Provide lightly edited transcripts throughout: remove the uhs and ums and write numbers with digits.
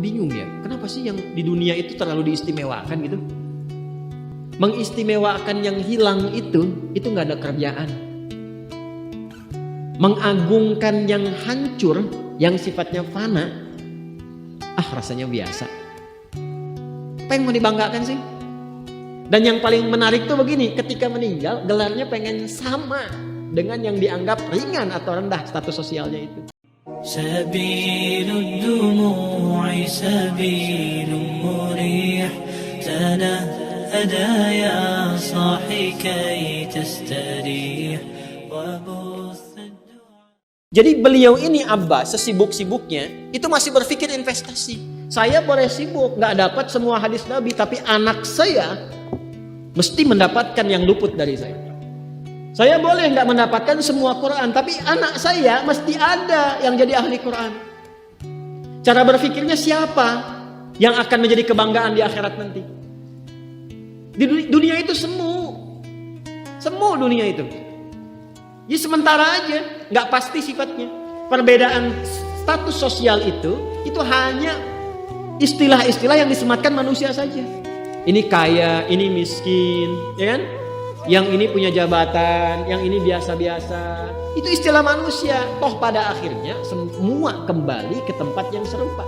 bingung ya, kenapa sih yang di dunia itu terlalu diistimewakan gitu? Mengistimewakan yang hilang itu nggak ada kerjaan. Mengagungkan yang hancur, yang sifatnya fana, rasanya biasa. Apa yang mau dibanggakan sih? Dan yang paling menarik tuh begini, ketika meninggal gelarnya pengen sama dengan yang dianggap ringan atau rendah status sosialnya itu. سبيل الدموع سبيل مريح تنهدى يا صاحي كي تستريح وبث. Jadi beliau ini Abbas sesibuk-sibuknya itu masih berpikir investasi. Saya boleh sibuk nggak dapat semua hadis Nabi, tapi anak saya mesti mendapatkan yang luput dari saya. Saya boleh nggak mendapatkan semua Quran, tapi anak saya mesti ada yang jadi ahli Quran. Cara berpikirnya siapa yang akan menjadi kebanggaan di akhirat nanti? Di dunia itu semu dunia itu. Jadi sementara aja, nggak pasti sifatnya. Perbedaan status sosial itu hanya istilah-istilah yang disematkan manusia saja. Ini kaya, ini miskin, ya kan? Yang ini punya jabatan, yang ini biasa-biasa. Itu istilah manusia. Toh pada akhirnya semua kembali ke tempat yang serupa.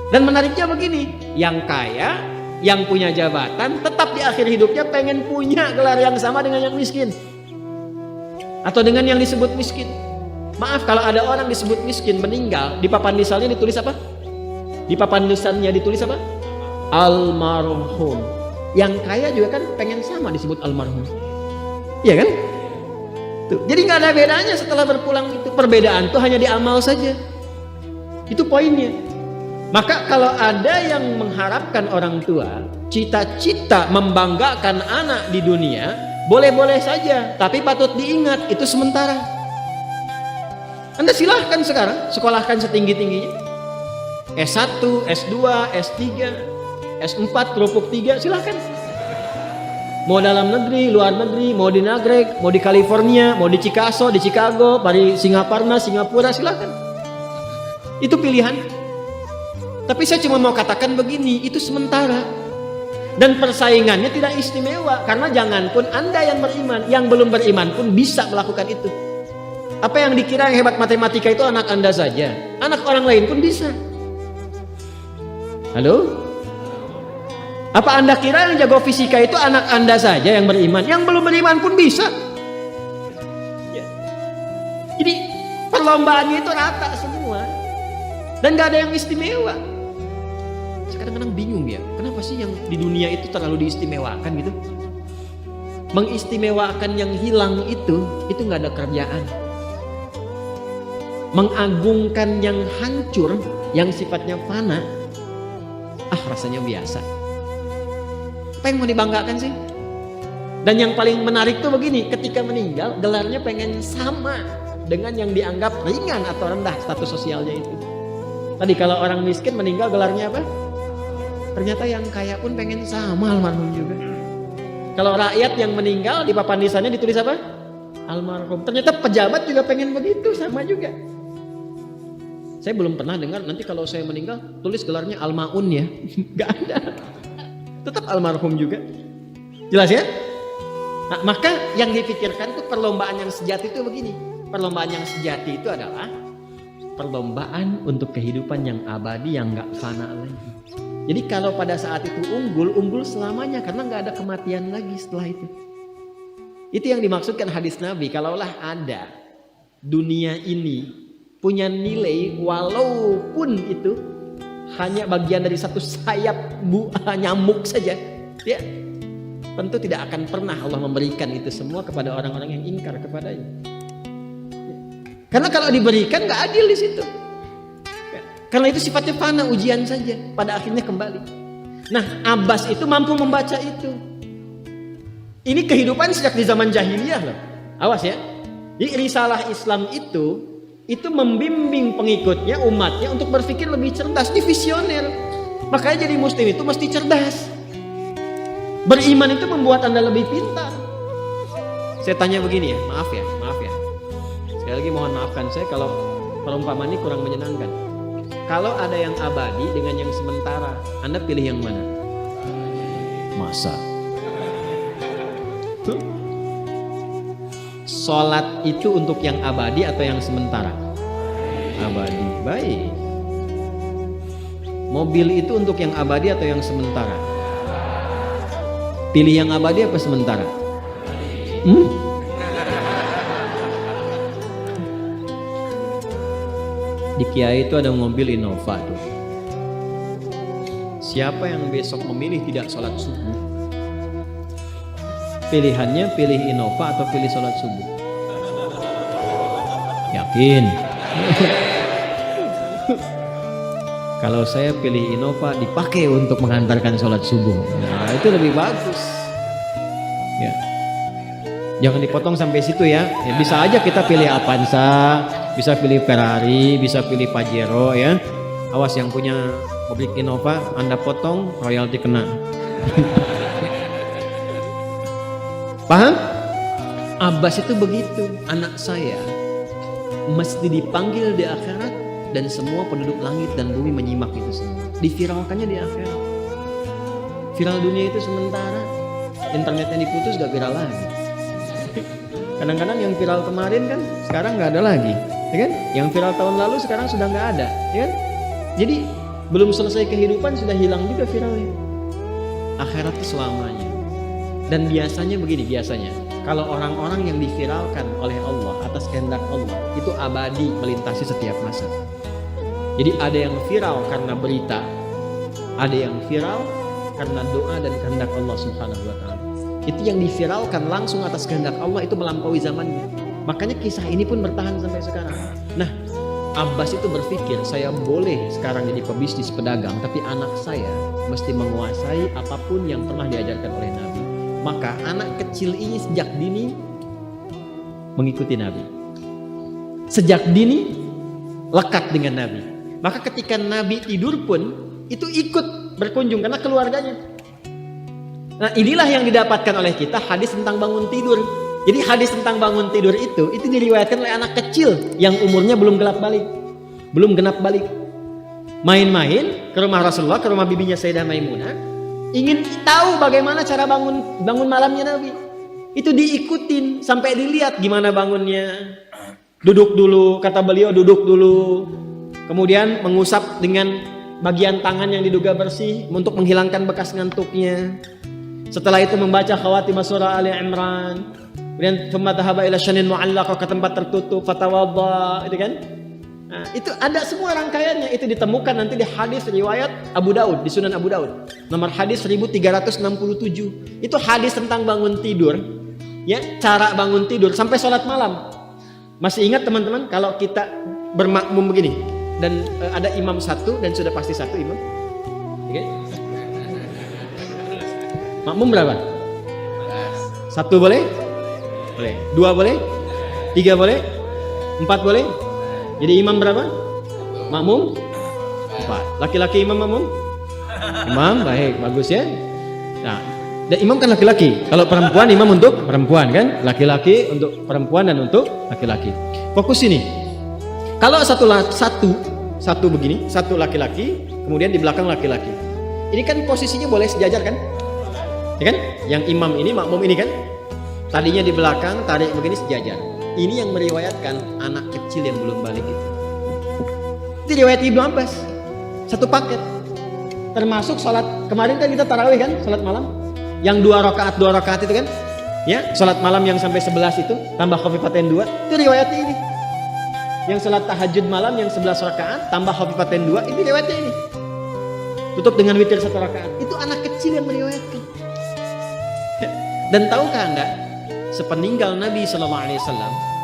Dan menariknya begini, yang kaya, yang punya jabatan, tetap di akhir hidupnya pengen punya gelar yang sama dengan yang miskin. Atau dengan yang disebut miskin. Maaf, kalau ada orang disebut miskin meninggal, di papan nisannya ditulis apa? Di papan nisannya ditulis apa? Almarhum. Yang kaya juga kan pengen sama disebut almarhum. Iya kan? Tuh. Jadi nggak ada bedanya setelah berpulang itu. Perbedaan tuh hanya di amal saja. Itu poinnya. Maka kalau ada yang mengharapkan orang tua cita-cita membanggakan anak di dunia, boleh-boleh saja, tapi patut diingat itu sementara. Anda silahkan sekarang sekolahkan setinggi-tingginya, S1, S2, S3, S4, kerupuk 3, silahkan. Mau dalam negeri, luar negeri, mau di Nagreg, mau di California, mau di Chicago, di Chicago, di Singaparna, Singapura, silahkan. Itu pilihan. Tapi saya cuma mau katakan begini, itu sementara. Dan persaingannya tidak istimewa, karena janganpun Anda yang beriman, yang belum beriman pun bisa melakukan itu. Apa yang dikira yang hebat matematika itu anak Anda saja, anak orang lain pun bisa. Halo? Apa Anda kira yang jago fisika itu anak Anda saja yang beriman? Yang belum beriman pun bisa. Ya. Jadi perlombaannya itu rata semua. Dan gak ada yang istimewa. Saya kadang-kadang bingung ya, kenapa sih yang di dunia itu terlalu diistimewakan gitu? Mengistimewakan yang hilang itu gak ada kerjaan. Mengagungkan yang hancur, yang sifatnya fana, rasanya biasa. Apa yang mau dibanggakan sih? Dan yang paling menarik tuh begini, ketika meninggal gelarnya pengen sama dengan yang dianggap ringan atau rendah status sosialnya itu. Tadi kalau orang miskin meninggal gelarnya apa? Ternyata yang kaya pun pengen sama almarhum juga. Kalau rakyat yang meninggal di papan nisannya ditulis apa? Almarhum. Ternyata pejabat juga pengen begitu, sama juga. Saya belum pernah dengar nanti kalau saya meninggal tulis gelarnya Almaun ya. Gak ada. Tetap almarhum juga. Jelas ya? Nah, maka yang dipikirkan tuh perlombaan yang sejati itu begini. Perlombaan yang sejati itu adalah perlombaan untuk kehidupan yang abadi, yang gak fana lagi. Jadi kalau pada saat itu unggul selamanya, karena gak ada kematian lagi setelah itu. Itu yang dimaksudkan hadis Nabi. Kalaulah ada dunia ini punya nilai walaupun itu hanya bagian dari satu sayap nyamuk saja, ya tentu tidak akan pernah Allah memberikan itu semua kepada orang-orang yang ingkar kepadanya. Karena kalau diberikan nggak adil di situ. Karena itu sifatnya fana, ujian saja, pada akhirnya kembali. Nah, Abbas itu mampu membaca itu. Ini kehidupan sejak di zaman jahiliyah loh. Awas ya. Jadi risalah Islam itu membimbing pengikutnya, umatnya untuk berpikir lebih cerdas, visioner. Makanya jadi muslim itu mesti cerdas. Beriman itu membuat Anda lebih pintar. Saya tanya begini ya, maaf ya. Sekali lagi mohon maafkan saya kalau perumpamaan ini kurang menyenangkan. kalau ada yang abadi dengan yang sementara, Anda pilih yang mana? Masa? Sholat itu untuk yang abadi atau yang sementara? Abadi. Baik. Mobil itu untuk yang abadi atau yang sementara? Pilih yang abadi apa sementara? Di Kiai itu ada mobil Innova tuh. Siapa yang besok memilih tidak sholat subuh? Pilihannya pilih Innova atau pilih sholat subuh? Yakin? Kalau saya pilih Innova dipakai untuk mengantarkan sholat subuh. Nah itu lebih bagus. Ya. Jangan dipotong sampai situ ya. Ya bisa aja kita pilih Avanza, bisa pilih Ferrari, bisa pilih Pajero ya. Awas yang punya mobil Innova, Anda potong royalti kena. Paham? Abbas itu begitu. Anak saya mesti dipanggil di akhirat dan semua penduduk langit dan bumi menyimak itu semua. Diviralkannya di akhirat. Viral dunia itu sementara. Internetnya diputus gak viral lagi. Kadang-kadang yang viral kemarin kan sekarang gak ada lagi, ya kan? Yang viral tahun lalu sekarang sudah gak ada, ya kan? Jadi belum selesai kehidupan sudah hilang juga viralnya. Akhirat itu selamanya. Dan biasanya begini, kalau orang-orang yang diviralkan oleh Allah atas kehendak Allah itu abadi melintasi setiap masa. Jadi ada yang viral karena berita, ada yang viral karena doa dan kehendak Allah Subhanahu wa taala. Itu yang diviralkan langsung atas kehendak Allah itu melampaui zamannya. Makanya kisah ini pun bertahan sampai sekarang. Nah, Abbas itu berpikir saya boleh sekarang jadi pebisnis pedagang, tapi anak saya mesti menguasai apapun yang pernah diajarkan oleh Nabi. Maka anak kecil ini sejak dini mengikuti Nabi. Sejak dini lekat dengan Nabi. Maka ketika Nabi tidur pun itu ikut berkunjung karena keluarganya. Nah inilah yang didapatkan oleh kita hadis tentang bangun tidur. Jadi hadis tentang bangun tidur itu diriwayatkan oleh anak kecil yang umurnya belum genap balik. Main-main ke rumah Rasulullah, ke rumah bibinya Sayyidah Maimunah, ingin tahu bagaimana cara bangun malamnya Nabi. Itu diikutin sampai dilihat gimana bangunnya. Duduk dulu, kata beliau duduk dulu. Kemudian mengusap dengan bagian tangan yang diduga bersih untuk menghilangkan bekas ngantuknya. Setelah itu membaca khawatimah surah Ali Imran. Kemudian thumma dhahaba ila syanin mu'allaq, ke tempat tertutup, fatawadda, itu kan? Nah, itu ada semua rangkaiannya. Itu ditemukan nanti di hadis riwayat Abu Daud, di Sunan Abu Daud. Nomor hadis 1367. Itu hadis tentang bangun tidur. Ya, cara bangun tidur sampai sholat malam. Masih ingat teman-teman kalau kita bermakmum begini dan ada imam satu dan sudah pasti satu imam. Okay? Makmum berapa? Satu boleh? Boleh. Dua boleh? Tiga boleh? Empat boleh? Jadi imam berapa? Makmum? Empat. Laki-laki imam makmum? Imam, baik, bagus ya. Nah, dan imam kan laki-laki. Kalau perempuan imam untuk perempuan kan? Laki-laki untuk perempuan dan untuk laki-laki. Fokus ini. Kalau satu begini, satu laki-laki, kemudian di belakang laki-laki. Ini kan posisinya boleh sejajar kan? Ya kan? Yang imam ini, makmum ini kan? Tadinya di belakang, tarik begini sejajar. Ini yang meriwayatkan anak kecil yang belum balik itu. Itu riwayat Ibnu Abbas. Satu paket. Termasuk sholat, kemarin kan kita tarawih kan? Sholat malam. Yang dua rakaat itu kan? Ya, sholat malam yang sampai 11 itu, tambah khafifatain 2. Itu riwayatnya ini. Yang sholat tahajud malam yang 11 rakaat, tambah khafifatain 2, itu riwayatnya ini. Tutup dengan witir 1 rakaat. Itu anak kecil yang meriwayatkan. Dan tahukah Anda, sepeninggal Nabi SAW,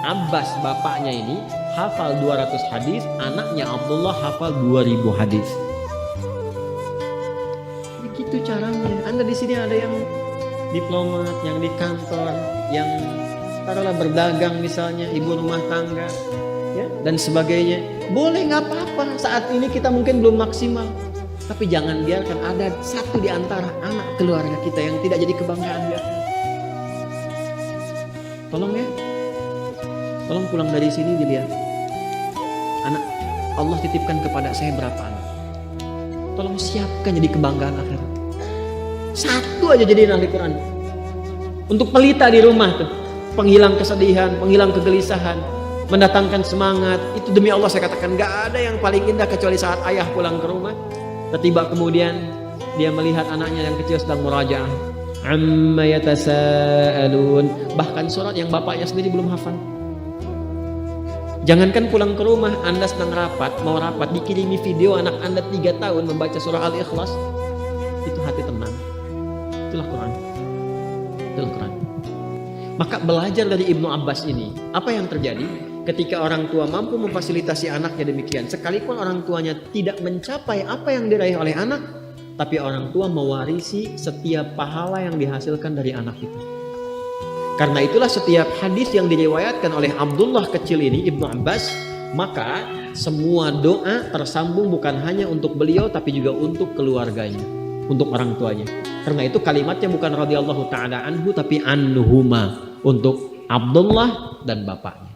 Abbas bapaknya ini hafal 200 hadis, anaknya Abdullah hafal 2000 hadis. Begitu caranya. Anda di sini ada yang diplomat, yang di kantor, yang taruhlah berdagang misalnya, ibu rumah tangga, ya, dan sebagainya. Boleh, nggak apa-apa. Saat ini kita mungkin belum maksimal, tapi jangan biarkan ada satu di antara anak keluarga kita yang tidak jadi kebanggaan dia. Tolong ya, tolong pulang dari sini dilihat anak Allah titipkan kepada saya berapa anak. Tolong siapkan jadi kebanggaan akhirat. Satu aja jadiin ahli Quran. Untuk pelita di rumah tuh, penghilang kesedihan, penghilang kegelisahan, mendatangkan semangat. Itu demi Allah saya katakan, gak ada yang paling indah kecuali saat ayah pulang ke rumah. Tiba kemudian dia melihat anaknya yang kecil sedang murajaah. Amma yatasaalun. Bahkan surat yang bapaknya sendiri belum hafal. Jangankan pulang ke rumah, Anda sedang mau rapat, dikirimi video anak Anda 3 tahun membaca surah Al-Ikhlas, itu hati tenang. Itulah Quran. Itulah Quran. Maka belajar dari Ibnu Abbas ini, apa yang terjadi ketika orang tua mampu memfasilitasi anaknya demikian, sekalipun orang tuanya tidak mencapai apa yang diraih oleh anak, tapi orang tua mewarisi setiap pahala yang dihasilkan dari anak itu. Karena itulah setiap hadis yang diriwayatkan oleh Abdullah kecil ini, Ibnu Abbas, maka semua doa tersambung bukan hanya untuk beliau tapi juga untuk keluarganya, untuk orang tuanya. Karena itu kalimatnya bukan radhiyallahu ta'ala anhu tapi anhuma, untuk Abdullah dan bapaknya.